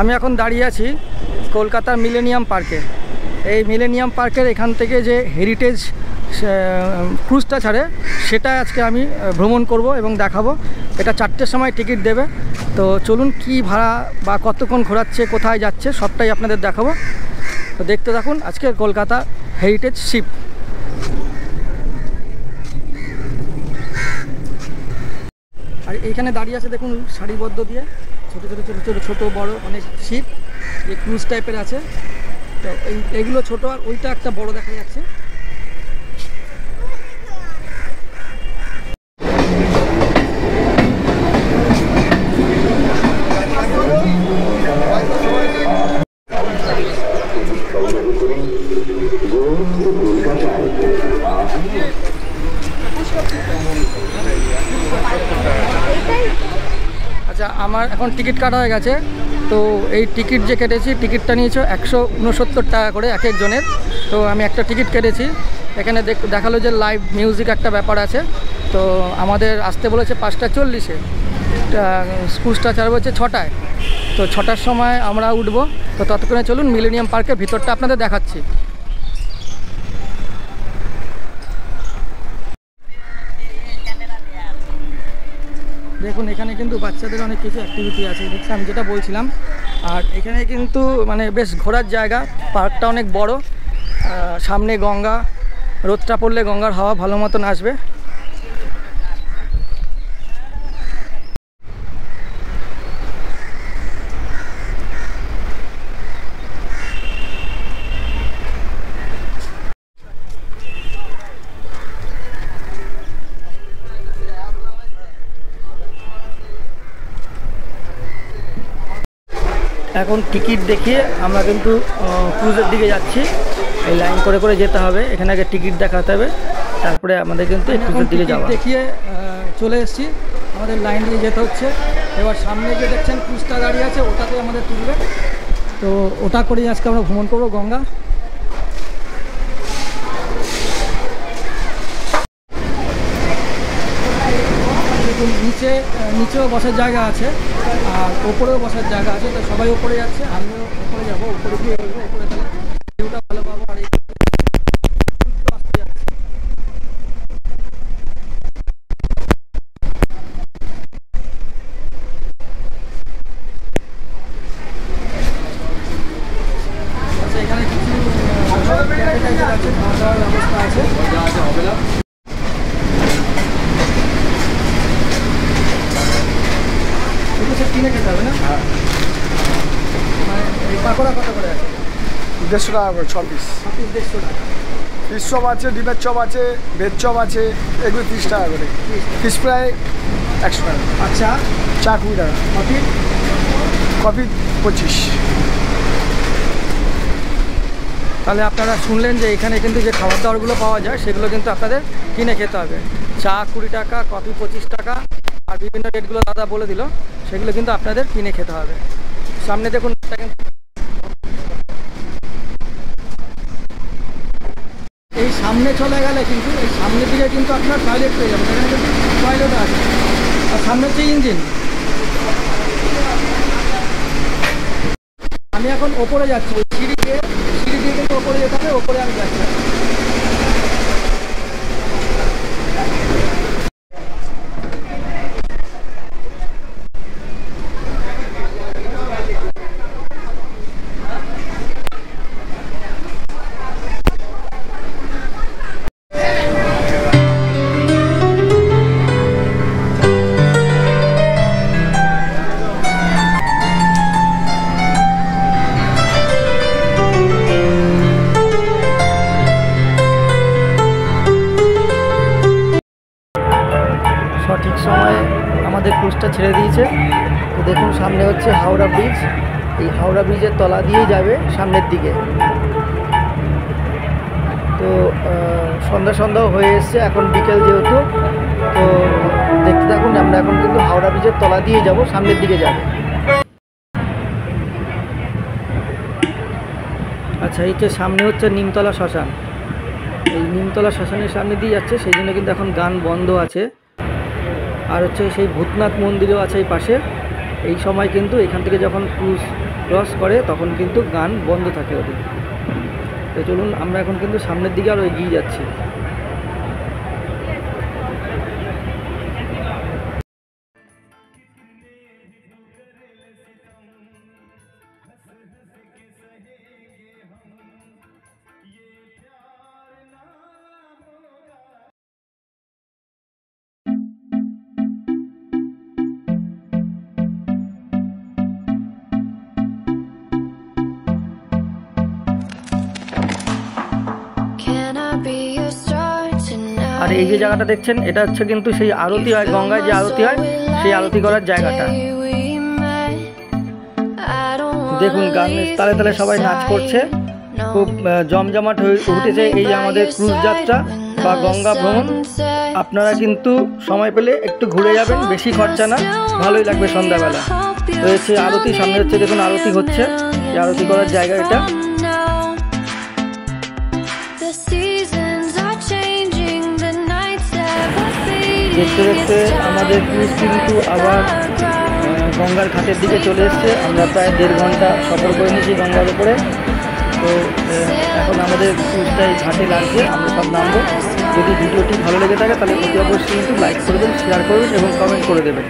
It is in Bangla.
আমি এখন দাঁড়িয়ে আছি কলকাতার মিলেনিয়াম পার্কে। এই মিলেনিয়াম পার্কের এখান থেকে যে হেরিটেজ ক্রুজটা ছাড়ে সেটা আজকে আমি ভ্রমণ করব এবং দেখাবো। এটা 4টের সময় টিকিট দেবে। তো চলুন কি ভাড়া বা কতক্ষণ ঘোরাচ্ছে, কোথায় যাচ্ছে সবটাই আপনাদের দেখাবো। তো দেখতে থাকুন আজকের কলকাতা হেরিটেজ শিপ। আর এইখানে দাঁড়িয়ে আছে দেখুন সারিবদ্ধ দিয়ে ছোটো ছোটো ছোটো ছোটো ছোটো বড় অনেক শিপ, যে ক্রুজ টাইপের আছে। তো এইগুলো ছোটো, আর ওইটা একটা বড় দেখা যাচ্ছে। আচ্ছা, আমার এখন টিকিট কাটা হয়ে গেছে। তো এই টিকিট যে কেটেছি, টিকিটটা নিয়েছে 169 টাকা করে এক একজনের। তো আমি একটা টিকিট কেটেছি। এখানে দেখালো যে লাইভ মিউজিক একটা ব্যাপার আছে। তো আমাদের আসতে বলেছে 5:40-এ, ক্রুজটা ছাড়বে হচ্ছে 6টায়। তো 6টার সময় আমরা উঠবো। তো ততক্ষণে চলুন মিলেনিয়াম পার্কের ভিতরটা আপনাদের দেখাচ্ছি। দেখুন এখানে কিন্তু বাচ্চাদের অনেক কিছু অ্যাক্টিভিটি আছে, দেখছি আমি যেটা বলছিলাম। আর এখানে কিন্তু মানে বেশ ঘোরার জায়গা, পার্কটা অনেক বড়। সামনে গঙ্গা, রোদটা পড়লে গঙ্গার হাওয়া ভালো মতন আসবে। এখন টিকিট দেখিয়ে আমরা কিন্তু ক্রুজের দিকে যাচ্ছি। এই লাইন করে করে যেতে হবে, এখানে আগে টিকিট দেখাতে হবে, তারপরে আমাদের কিন্তু এই ক্রুজের দিকে যাওয়া। দেখিয়ে চলে এসেছি, আমাদের লাইন দিয়ে যেতে হচ্ছে। এবার সামনে যে দেখছেন ক্রুজটা গাড়ি আছে, ওটাতে আমাদের তুলবে। তো ওটা করেই আজকে আমরা ভ্রমণ করবো গঙ্গা। নিচেও বসার জায়গা আছে আর ওপরেও বসার জায়গা আছে। তো সবাই ওপরে যাচ্ছে, আমিও ওপরে যাবো। ওপরে গিয়ে ওপরে তাহলে ভিউটা ভালো পাবো। আর আচ্ছা, এখানে কিছু আছে, খাওয়া দাওয়ার ব্যবস্থা আছে। কিনে খেতে হবে না? মানে এই পাকোড়া কত করে আছে? 150 টাকা করে 6 পিস। 150 টাকা। ফিশ চপ আছে, ডিমের চপ আছে, ভেজ চপ আছে, এগুলো 30 টাকা করে। ফিশ ফ্রাই 100 টাকা। আচ্ছা, চা 20 টাকা। কফি 25। তাহলে আপনারা শুনলেন যে এখানে কিন্তু যে খাবার দাবারগুলো পাওয়া যায় সেগুলো কিন্তু আপনাদের কিনে খেতে হবে। চা 20 টাকা, কফি 25 টাকা, আর বিভিন্ন রেটগুলো দাদা বলে দিল, সেগুলো কিন্তু আপনাদের কিনে খেতে হবে। সামনে দেখুন এই সামনে চলে গেলে কিন্তু এই সামনের দিকে কিন্তু আপনার টয়লেট পেয়ে যাবেন। এখানে কিন্তু টয়লেট আছে, আর সামনে হচ্ছে ইঞ্জিন। আমি এখন ওপরে যাচ্ছি, সিঁড়ি দিয়ে কিন্তু ওপরে যেতে হবে। ওপরে আমি যাচ্ছি। সঠিক সময়ে আমাদের ক্রুজটা ছেড়ে দিয়েছে। তো দেখুন সামনে হচ্ছে হাওড়া ব্রিজ। এই হাওড়া ব্রিজের তলা দিয়েই যাবে সামনের দিকে। তো সন্ধ্যাও হয়ে এসছে, এখন বিকেল যেহেতু। তো দেখতে থাকুন, আমরা এখন কিন্তু হাওড়া ব্রিজের তলা দিয়ে যাব, সামনের দিকে যাবে। আচ্ছা, এই যে সামনে হচ্ছে নিমতলা শ্মশান। এই নিমতলা শ্মশানের সামনে দিয়ে যাচ্ছে, সেই জন্য কিন্তু এখন গান বন্ধ আছে। আর হচ্ছে সেই ভূতনাথ মন্দিরও আছে এই পাশে। এই সময় কিন্তু এখান থেকে যখন ক্রুজ ক্রস করে তখন কিন্তু গান বন্ধ থাকে ওদের। তো চলুন আমরা এখন কিন্তু সামনের দিকে আরও এগিয়ে যাচ্ছি। আর এই যে জায়গাটা দেখছেন এটা হচ্ছে কিন্তু সেই আরতি হয়, গঙ্গায় যে আরতি হয় সেই আরতি করার জায়গাটা। দেখুন গান তালে তালে সবাই নাচ করছে, খুব জমজমাট হয়ে উঠেছে এই আমাদের ক্রুজ যাত্রা বা গঙ্গা ভ্রমণ। আপনারা কিন্তু সময় পেলে একটু ঘুরে যাবেন, বেশি খরচা না, ভালোই লাগবে সন্ধ্যাবেলা। রয়েছে আরতি, সামনে হচ্ছে দেখুন আরতি হচ্ছে, এই আরতি করার জায়গা এটা। দেখতে দেখতে আমাদের ক্রুজ কিন্তু আবার গঙ্গার ঘাটের দিকে চলে এসছে। আমরা প্রায় 1.5 ঘন্টা সফর করে নিয়েছি গঙ্গার উপরে। তো এখন আমাদের ক্রুজটাই ঘাটে লাগছে, আমরা সব নামবো। যদি ভিডিওটি ভালো লেগে থাকে তাহলে অতি অবশ্যই কিন্তু লাইক করবেন, শেয়ার করবেন এবং কমেন্ট করে দেবেন।